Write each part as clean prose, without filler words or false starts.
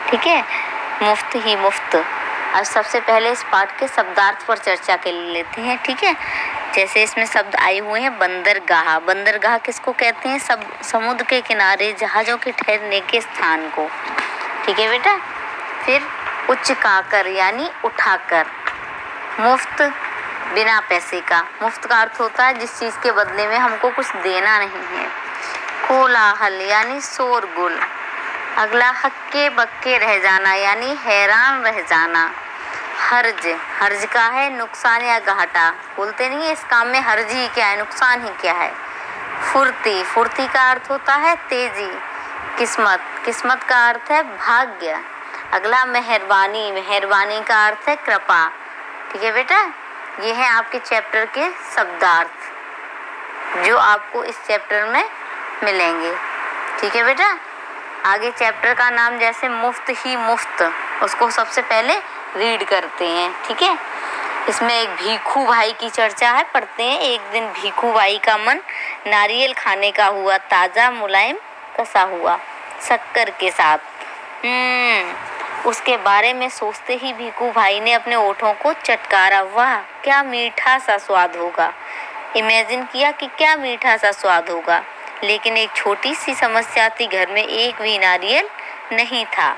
ठीक है, मुफ्त ही मुफ्त। अब सबसे पहले इस पाठ के शब्दार्थ पर चर्चा कर लेते हैं। ठीक है, जैसे इसमें शब्द आए हुए हैं बंदरगाह। बंदरगाह किसको कहते हैं? सब समुद्र के किनारे जहाजों के ठहरने के स्थान को। ठीक है बेटा। फिर उच्च काकर यानी उठाकर। मुफ्त बिना पैसे का। मुफ्त का अर्थ होता है जिस चीज के बदले में हमको कुछ देना नहीं है। कोलाहल यानी शोरगुल। अगला हक्के बक्के रह जाना यानी हैरान रह जाना। हर्ज, हर्ज का है नुकसान या घाटा। बोलते नहीं है इस काम में हर्ज ही क्या है, नुकसान ही क्या है। फुर्ती, फुर्ती का अर्थ होता है तेजी। किस्मत, किस्मत का अर्थ है भाग्य। अगला मेहरबानी, मेहरबानी का अर्थ है कृपा। ठीक है बेटा, ये है आपके चैप्टर के शब्दार्थ जो आपको इस चैप्टर में मिलेंगे। ठीक है बेटा। आगे चैप्टर का नाम जैसे मुफ्त ही मुफ्त, उसको सबसे पहले रीड करते हैं। ठीक है, इसमें एक भीखू भाई की चर्चा है, पढ़ते हैं। एक दिन भीखू भाई का मन नारियल खाने का हुआ, ताजा मुलायम कसा हुआ शक्कर के साथ। उसके बारे में सोचते ही भीखू भाई ने अपने ओठों को चटकारा। वाह क्या मीठा सा स्वाद होगा। इमेजिन किया कि क्या मीठा सा स्वाद होगा। लेकिन एक छोटी सी समस्या थी, घर में एक भी नारियल नहीं था।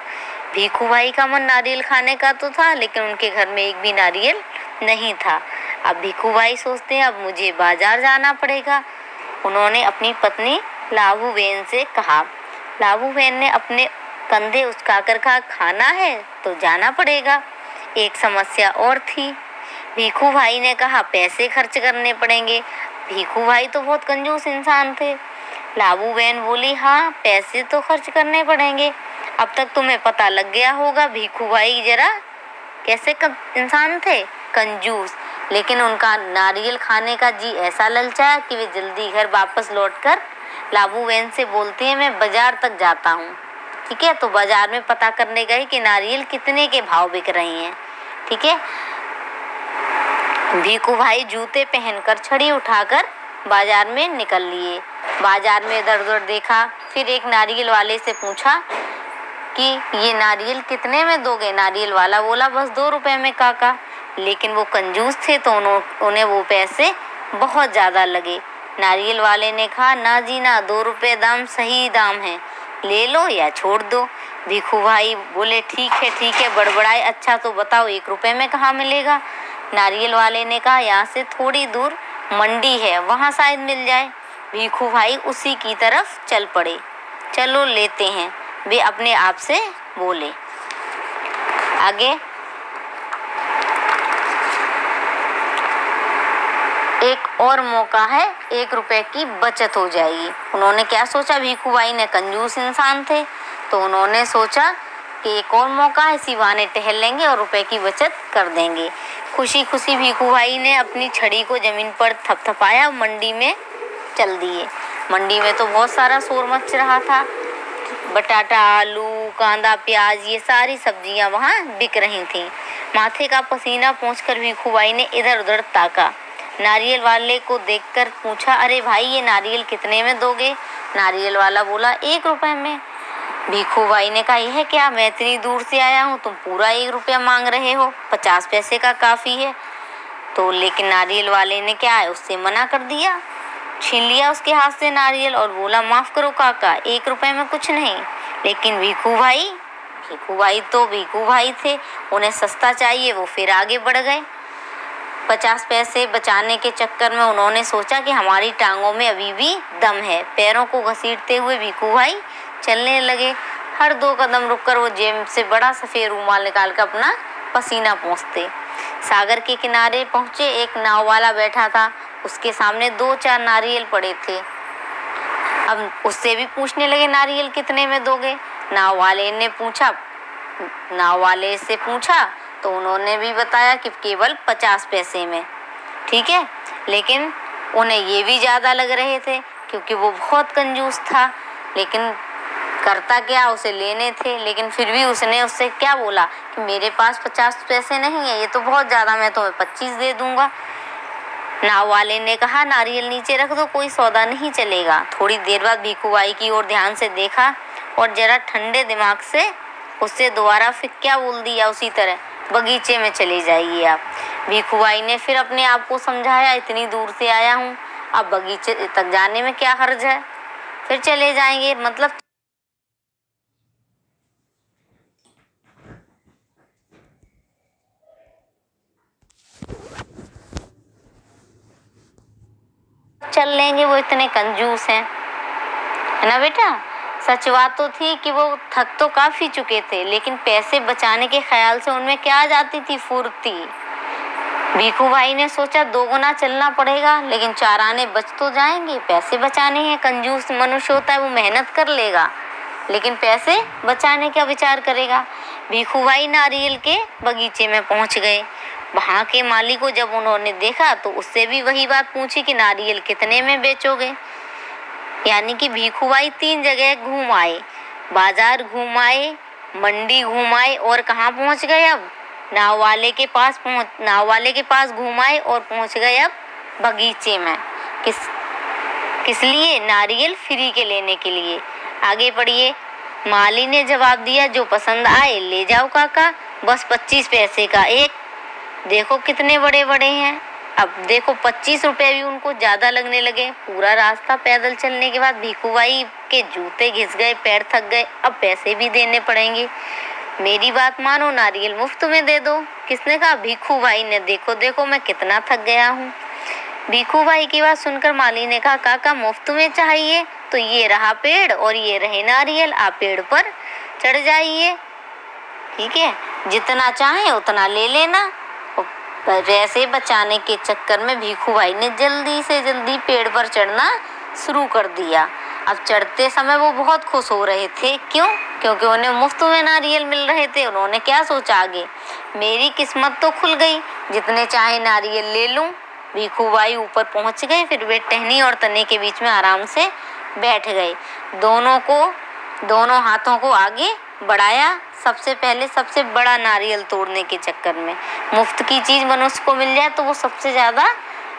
भीखू भाई का मन नारियल खाने का तो था, लेकिन उनके घर में एक भी नारियल नहीं था। अब भीखू भाई सोचते हैं अब मुझे बाजार जाना पड़ेगा। उन्होंने अपनी पत्नी लाबू बहन से कहा। लाबू बहन ने अपने कंधे उचकाकर कहा खाना है तो जाना पड़ेगा। एक समस्या और थी। भीखू भाई ने कहा पैसे खर्च करने पड़ेंगे। भीखू भाई तो बहुत कंजूस इंसान थे। लाबू बहन बोली हाँ पैसे तो खर्च करने पड़ेंगे। अब तक तुम्हें पता लग गया होगा भीखू भाई जरा कैसे इंसान थे, कंजूस। लेकिन उनका नारियल खाने का जी ऐसा ललचाया कि वे जल्दी घर वापस लौटकर लाबू बहन से बोलते हैं मैं बाजार तक जाता हूँ। ठीक है, तो बाजार में पता करने गए कि नारियल कितने के भाव बिक रही हैं। ठीक है, भीखू भाई जूते पहनकर छड़ी उठाकर बाजार में निकल लिए। बाजार में इधर उधर देखा, फिर एक नारियल वाले से पूछा कि ये नारियल कितने में दोगे। नारियल वाला बोला बस 2 रुपए में काका। लेकिन वो कंजूस थे तो उन्हें वो पैसे बहुत ज़्यादा लगे। नारियल वाले ने कहा ना जी ना, 2 रुपए दाम सही दाम है, ले लो या छोड़ दो। भीखू भाई बोले ठीक है बड़बड़ाए। अच्छा तो बताओ 1 रुपए में कहाँ मिलेगा। नारियल वाले ने कहा यहाँ से थोड़ी दूर मंडी है, वहाँ शायद मिल जाए। भीखू भाई उसी की तरफ चल पड़े। चलो लेते हैं, वे अपने आप से बोले। आगे एक और मौका है, 1 रुपए की बचत हो जाएगी। उन्होंने क्या सोचा, भीखू भाई ने कंजूस इंसान थे तो उन्होंने सोचा कि एक और मौका है, इसी बहाने टहल लेंगे और रुपए की बचत कर देंगे। खुशी खुशी भीखू भाई ने अपनी छड़ी को जमीन पर थपथपाया, मंडी में चल दिए। मंडी में तो बहुत सारा शोर मच रहा था। बटाटा, आलू, कांदा, प्याज ये सारी सब्जियां वहाँ बिक रही थीं। माथे का पसीना पोंछकर भीखू भाई ने इधर उधर ताका। नारियल वाले को देखकर पूछा अरे भाई ये नारियल कितने में दोगे। नारियल वाला बोला 1 रुपए में। भीखू भाई ने कहा यह क्या, मैं इतनी दूर से आया हूँ, तुम पूरा 1 रुपया मांग रहे हो, 50 पैसे का काफ़ी है। तो लेकिन नारियल वाले ने क्या है उससे मना कर दिया, छीन लिया उसके हाथ से नारियल और बोला माफ़ करो काका, 1 रुपए में कुछ नहीं। लेकिन भीखू भाई तो भीखू भाई थे, उन्हें सस्ता चाहिए, वो फिर आगे बढ़ गए। 50 पैसे बचाने के चक्कर में उन्होंने सोचा कि हमारी टांगों में अभी भी दम है। पैरों को घसीटते हुए भीखू भाई चलने लगे। हर 2 कदम रुककर वो जेब से बड़ा सफ़ेद रूमाल निकालकर अपना पसीना पोंछते। सागर के किनारे पहुँचे, एक नाव वाला बैठा था, उसके सामने 2-4 नारियल पड़े थे। अब उससे भी पूछने लगे नारियल कितने में दोगे। नाव वाले से पूछा तो उन्होंने भी बताया कि केवल 50 पैसे में। ठीक है, लेकिन उन्हें ये भी ज़्यादा लग रहे थे क्योंकि वो बहुत कंजूस था। लेकिन करता क्या, उसे लेने थे। लेकिन फिर भी उसने उससे क्या बोला कि मेरे पास 50 पैसे नहीं है, ये तो बहुत ज़्यादा, मैं तुम्हें 25 दे दूँगा। नाव वाले ने कहा नारियल नीचे रख दो, कोई सौदा नहीं चलेगा। थोड़ी देर बाद भीखू भाई की ओर ध्यान से देखा और जरा ठंडे दिमाग से उससे दोबारा फिर क्या बोल दिया उसी तरह, बगीचे में चले जाइए आप। भीखू भाई ने फिर अपने आप को समझाया, इतनी दूर से आया हूँ, अब बगीचे तक जाने में क्या हर्ज है, फिर चले जाएंगे। मतलब चल लेंगे, वो इतने कंजूस हैं, है ना बेटा। सच बात तो थी कि वो थक तो काफी चुके थे, लेकिन पैसे बचाने के ख्याल से उनमें क्या आ जाती थी, फुर्ती। भीखू भाई ने सोचा 2 गुना चलना पड़ेगा, लेकिन 4 आने बच तो जाएंगे, पैसे बचाने हैं। कंजूस मनुष्य होता है वो मेहनत कर लेगा, लेकिन पैसे बचाने का विचार करेगा। भीखू भाई नारियल के बगीचे में पहुंच गए। वहां के माली को जब उन्होंने देखा तो उससे भी वही बात पूछी कि नारियल कितने में बेचोगे। यानी कि भीखू भाई 3 जगह घूम आए, बाजार घूम आए, मंडी घूम आए, और कहाँ पहुंच गए अब, नाव वाले के पास घूम आए और पहुंच गए अब बगीचे में। किस लिए, नारियल फ्री के लेने के लिए। आगे पढ़िए। माली ने जवाब दिया, जो पसंद आए ले जाओ काका, बस 25 पैसे का एक। देखो कितने बड़े बड़े हैं। अब देखो 25 रुपए भी उनको ज्यादा लगने लगे। पूरा रास्ता पैदल चलने के बाद भीखू भाई के जूते घिस गए, पैर थक गए, अब पैसे भी देने पड़ेंगे। मेरी बात मानो, नारियल मुफ्त में दे दो। किसने कहा, भीखू भाई ने। देखो देखो मैं कितना थक गया हूँ। भीखू भाई की बात सुनकर माली ने कहा, काका मुफ्त में चाहिए तो ये रहा पेड़ और ये रहे नारियल, आप पेड़ पर चढ़ जाइए, ठीक है, जितना चाहे उतना ले लेना। पैसे बचाने के चक्कर में भीखू भाई ने जल्दी से जल्दी पेड़ पर चढ़ना शुरू कर दिया। अब चढ़ते समय वो बहुत खुश हो रहे थे। क्यों? क्योंकि उन्हें मुफ्त में नारियल मिल रहे थे। उन्होंने क्या सोचा आगे, मेरी किस्मत तो खुल गई, जितने चाहे नारियल ले लूं। भीखू भाई ऊपर पहुंच गए। फिर वे टहनी और तने के बीच में आराम से बैठ गए। दोनों हाथों को आगे बढ़ाया, सबसे पहले सबसे बड़ा नारियल तोड़ने के चक्कर में। मुफ्त की चीज मनुष्य को मिल जाए तो वो सबसे ज्यादा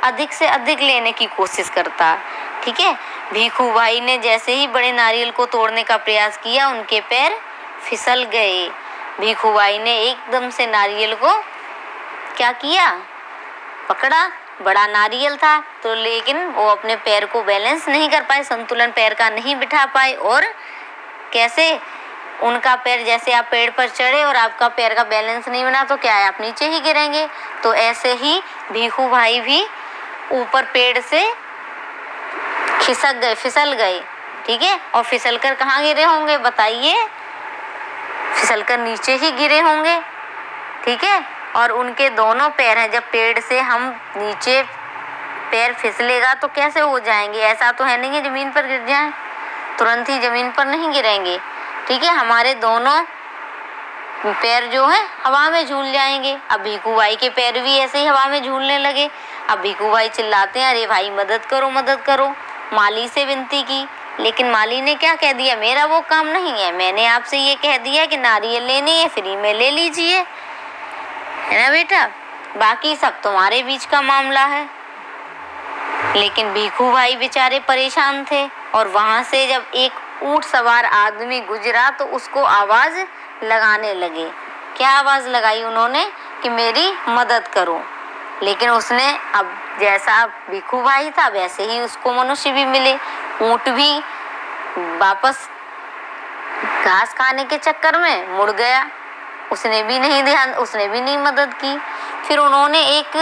अधिक से अधिक लेने की कोशिश करता है, ठीक है। भीखू भाई ने जैसे ही बड़े नारियल को तोड़ने का प्रयास किया, उनके पैर फिसल गए। भीखू भाई ने एकदम से नारियल को क्या किया, पकड़ा। बड़ा नारियल था तो, लेकिन वो अपने पैर को बैलेंस नहीं कर पाए, संतुलन पैर का नहीं बिठा पाए। और कैसे, उनका पैर, जैसे आप पेड़ पर चढ़े और आपका पैर का बैलेंस नहीं बना तो क्या है, आप नीचे ही गिरेंगे। तो ऐसे ही भीखू भाई भी ऊपर पेड़ से फिसल गए, ठीक है। और फिसल कर कहाँ गिरे होंगे बताइए, फिसल कर नीचे ही गिरे होंगे, ठीक है। और उनके दोनों पैर हैं, जब पेड़ से हम नीचे पैर फिसलेगा तो कैसे हो जाएंगे, ऐसा तो है नहीं है जमीन पर गिर जाएं, तुरंत ही जमीन पर नहीं गिरेंगे, ठीक है। हमारे दोनों पैर जो हैं हवा में झूल जाएंगे। अब भीखू भाई के पैर भी ऐसे ही हवा में झूलने लगे। अब भीखू भाई चिल्लाते हैं, अरे भाई मदद करो मदद करो। माली से विनती की, लेकिन माली ने क्या कह दिया, मेरा वो काम नहीं है, मैंने आपसे ये कह दिया कि नारियल लेने है, फ्री में ले लीजिए, है ना बेटा, बाकी सब तुम्हारे बीच का मामला है। लेकिन भीखू भाई बेचारे परेशान थे। और वहां से जब एक ऊंट सवार आदमी गुजरा तो उसको आवाज लगाने लगे। क्या आवाज लगाई उन्होंने, कि मेरी मदद करो। लेकिन उसने, अब जैसा भीखू भाई था वैसे ही उसको मनुष्य भी मिले। ऊंट भी वापस घास खाने के चक्कर में मुड़ गया, उसने भी नहीं मदद की। फिर उन्होंने एक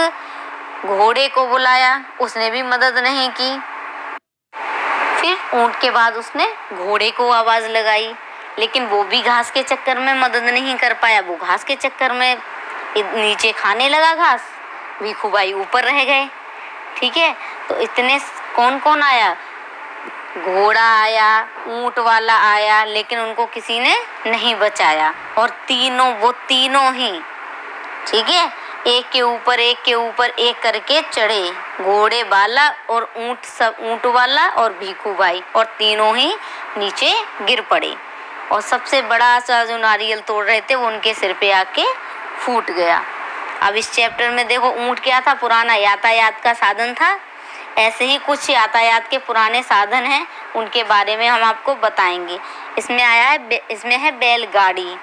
घोड़े को बुलाया, उसने भी मदद नहीं की। फिर ऊंट के बाद उसने घोड़े को आवाज लगाई, लेकिन वो भी घास के चक्कर में मदद नहीं कर पाया। वो घास के चक्कर में नीचे खाने लगा घास, भीखू भाई ऊपर रह गए, ठीक है। तो इतने कौन कौन आया, घोड़ा आया, ऊंट वाला आया, लेकिन उनको किसी ने नहीं बचाया। और वो तीनों ही, ठीक है, एक के ऊपर एक करके चढ़े, घोड़े वाला और ऊंट वाला और भीखू भाई, और तीनों ही नीचे गिर पड़े। और सबसे बड़ा सा जो नारियल तोड़ रहे थे वो उनके सिर पे आके फूट गया। अब इस चैप्टर में देखो, ऊंट क्या था, पुराना यातायात का साधन था। ऐसे ही कुछ यातायात के पुराने साधन हैं, उनके बारे में हम आपको बताएंगे। इसमें है बैलगाड़ी।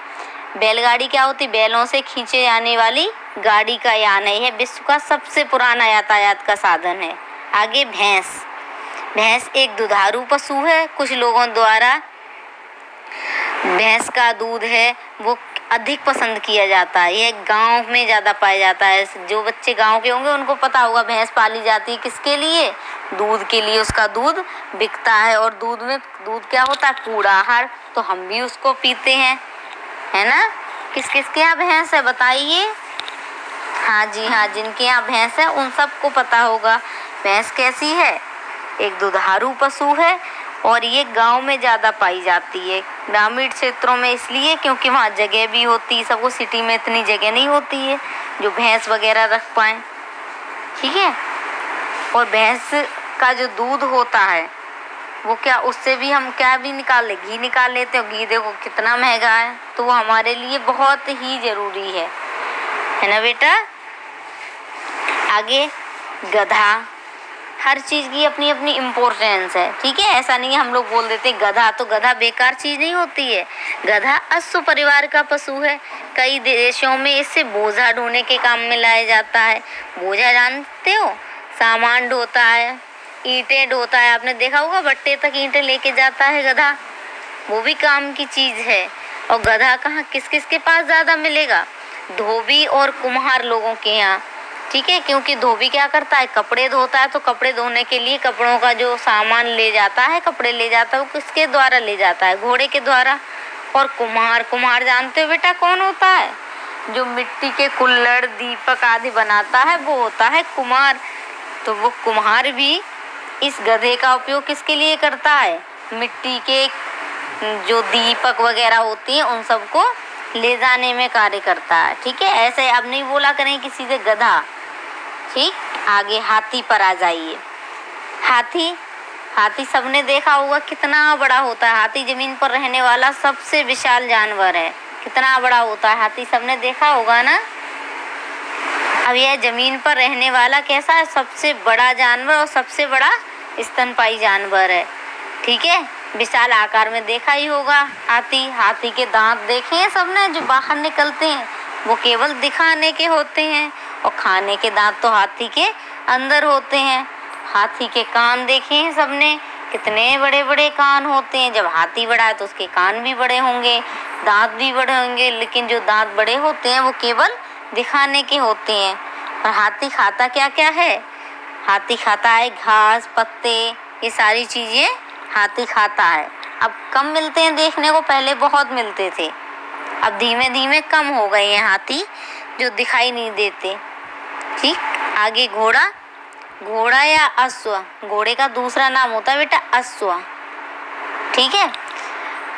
बैलगाड़ी क्या होती? बैलों से खींचे जाने वाली गाड़ी का यान है। यह विश्व का सबसे पुराना यातायात का साधन है। आगे भैंस। भैंस एक दुधारू पशु है। कुछ लोगों द्वारा भैंस का दूध है वो अधिक पसंद किया जाता है। यह गांव में ज़्यादा पाया जाता है। जो बच्चे गांव के होंगे उनको पता होगा भैंस पाली जाती है किसके लिए? दूध के लिए। उसका दूध बिकता है और दूध क्या होता है? कूड़ा आहार। तो हम भी उसको पीते हैं, है ना? किस किस के यहाँ भैंस है बताइए? हाँ जी हाँ, जिनके यहाँ भैंस है उन सबको पता होगा। भैंस कैसी है? एक दुधारू पशु है और ये गांव में ज़्यादा पाई जाती है। ग्रामीण क्षेत्रों में इसलिए क्योंकि वहाँ जगह भी होती है। सबको सिटी में इतनी जगह नहीं होती है जो भैंस वगैरह रख पाएँ, ठीक है। और भैंस का जो दूध होता है वो क्या, उससे भी हम क्या भी घी निकाल लेते हैं। घी देखो कितना महंगा है, तो वो हमारे लिए बहुत ही ज़रूरी है ना बेटा? आगे गधा। हर चीज़ की अपनी अपनी इम्पोर्टेंस है, ठीक है। ऐसा नहीं है हम लोग बोल देते गधा, तो गधा बेकार चीज़ नहीं होती है। गधा अश्व परिवार का पशु है। कई देशों में इससे बोझा ढोने के काम में लाया जाता है। बोझा जानते हो? सामान ढोता है, ईंटें ढोता है। आपने देखा होगा भट्टे तक ईंटें लेके जाता है गधा, वो भी काम की चीज़ है। और गधा कहाँ किस किस के पास ज़्यादा मिलेगा? धोबी और कुम्हार लोगों के यहाँ, ठीक है। क्योंकि धोबी क्या करता है? कपड़े धोता है। तो कपड़े धोने के लिए कपड़ों का जो सामान ले जाता है, कपड़े ले जाता है, वो किसके द्वारा ले जाता है? घोड़े के द्वारा। और कुम्हार जानते हो बेटा कौन होता है? जो मिट्टी के कुल्हड़, दीपक आदि बनाता है वो होता है कुम्हार। तो वो कुम्हार भी इस गधे का उपयोग किसके लिए करता है? मिट्टी के जो दीपक वगैरह होती हैं उन सबको ले जाने में कार्य करता है, ठीक है। ऐसे अब नहीं बोला करें किसी से गधा, ठीक। आगे हाथी पर आ जाइए। हाथी सबने देखा होगा कितना बड़ा होता है। हाथी जमीन पर रहने वाला सबसे विशाल जानवर है। कितना बड़ा होता है हाथी, सबने देखा होगा ना। अब यह जमीन पर रहने वाला कैसा है? सबसे बड़ा जानवर और सबसे बड़ा स्तनपायी जानवर है, ठीक है। विशाल आकार में देखा ही होगा हाथी के दांत देखे हैं सबने जो बाहर निकलते हैं, वो केवल दिखाने के होते हैं। और खाने के दांत तो हाथी के अंदर होते हैं। हाथी के कान देखे हैं सबने, कितने बड़े बड़े कान होते हैं। जब हाथी बड़ा है तो उसके कान भी बड़े होंगे, दांत भी बड़े होंगे। लेकिन जो दांत बड़े होते हैं वो केवल दिखाने के होते हैं। और हाथी खाता क्या क्या है? हाथी खाता है घास, पत्ते, ये सारी चीज़ें हाथी खाता है। अब कम मिलते हैं देखने को, पहले बहुत मिलते थे, अब धीमे धीमे कम हो गए हैं हाथी, जो दिखाई नहीं देते, ठीक। आगे घोड़ा या अश्व। घोड़े का दूसरा नाम होता है बेटा अश्व, ठीक है।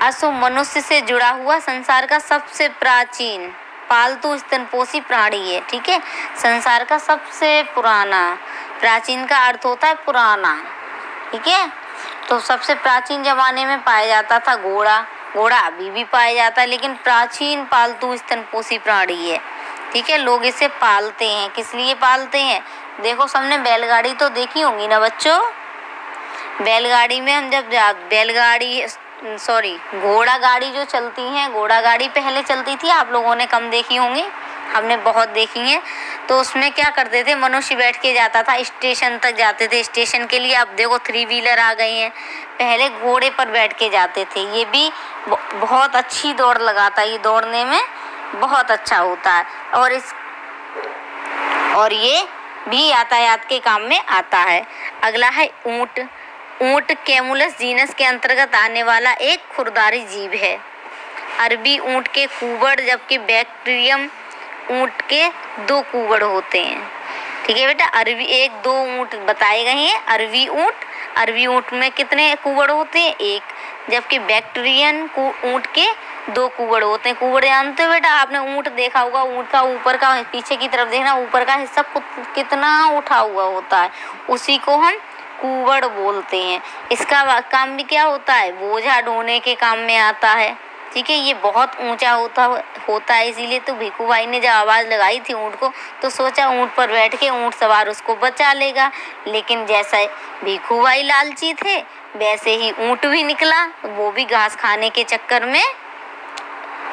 अश्व मनुष्य से जुड़ा हुआ संसार का सबसे प्राचीन पालतू स्तनपोषी प्राणी है, ठीक है। संसार का सबसे पुराना, प्राचीन का अर्थ होता है पुराना, ठीक है। तो सबसे प्राचीन जमाने में पाया जाता था घोड़ा अभी भी पाया जाता है, लेकिन प्राचीन पालतू स्तनपोषी प्राणी है, ठीक है। लोग इसे पालते हैं। किस लिए पालते हैं? देखो सबने बैलगाड़ी तो देखी होंगी ना बच्चों। बैलगाड़ी में हम जब घोड़ा गाड़ी जो चलती हैं, घोड़ा गाड़ी पहले चलती थी, आप लोगों ने कम देखी होंगी, हमने बहुत देखी हैं। तो उसमें क्या करते थे? मनुष्य बैठ के जाता था, स्टेशन तक जाते थे। स्टेशन के लिए अब देखो 3 व्हीलर आ गए हैं, पहले घोड़े पर बैठ के जाते थे। ये भी बहुत अच्छी दौड़ लगाता है, ये दौड़ने में बहुत अच्छा होता है। और ये भी यातायात के काम में आता है। अगला है ऊंट कैमुलस जीनस के अंतर्गत आने वाला एक खुरधारी जीव है। अरबी ऊंट के कूबड़, जबकि बैक्टीरियम ऊंट के 2 कूबड़ होते हैं, ठीक है बेटा। 1-2 ऊंट बताए गए हैं। अरबी ऊंट में कितने कूबड़ होते हैं? 1, जबकि बैक्टीरियन ऊंट के 2 कूबड़ होते हैं। कूबड़ जानते हो बेटा, आपने ऊंट देखा होगा, ऊंट का ऊपर का, पीछे की तरफ देखना, ऊपर का हिस्सा कितना उठा हुआ होता है, उसी को हम कूबड़ बोलते हैं। इसका काम भी क्या होता है? बोझा ढोने के काम में आता है, ठीक है। ये बहुत ऊंचा होता है, इसीलिए तो भीखू भाई ने जब आवाज़ लगाई थी ऊंट को, तो सोचा ऊंट पर बैठ के ऊंट सवार उसको बचा लेगा। लेकिन जैसा भीखू भाई लालची थे, वैसे ही ऊंट भी निकला। वो भी घास खाने के चक्कर में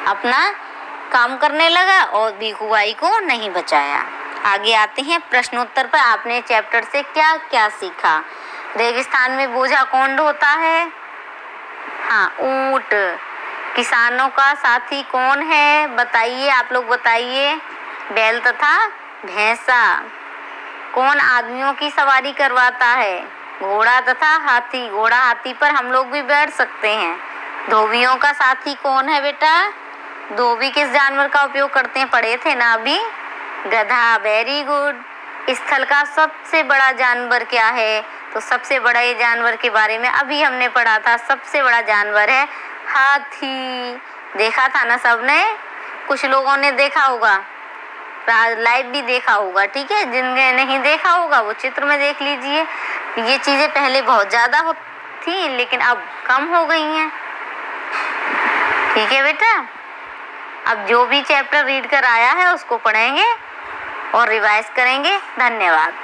अपना काम करने लगा और भीखू भाई को नहीं बचाया। आगे आते हैं प्रश्नोत्तर पर। आपने चैप्टर से क्या क्या सीखा? रेगिस्तान में बोझा कौन ढोता है? हाँ, ऊंट। किसानों का साथी कौन है? बताइए, आप लोग बताइए। बैल तथा भैंसा। कौन आदमियों की सवारी करवाता है? घोड़ा तथा हाथी। घोड़ा हाथी पर हम लोग भी बैठ सकते हैं। धोबियों का साथी कौन है बेटा? धोबी किस जानवर का उपयोग करते हैं? पढ़े थे ना अभी? गधा। Very good. स्थल का सबसे बड़ा जानवर क्या है? तो सबसे बड़े जानवर के बारे में अभी हमने पढ़ा था। सबसे बड़ा जानवर है हाथी। देखा था ना सबने? कुछ लोगों ने देखा होगा, लाइव भी देखा होगा, ठीक है। जिनने नहीं देखा होगा वो चित्र में देख लीजिए। ये चीजें पहले बहुत ज्यादा थी लेकिन अब कम हो गई हैं, ठीक है बेटा। अब जो भी चैप्टर रीड कर आया है उसको पढ़ेंगे और रिवाइज करेंगे। धन्यवाद।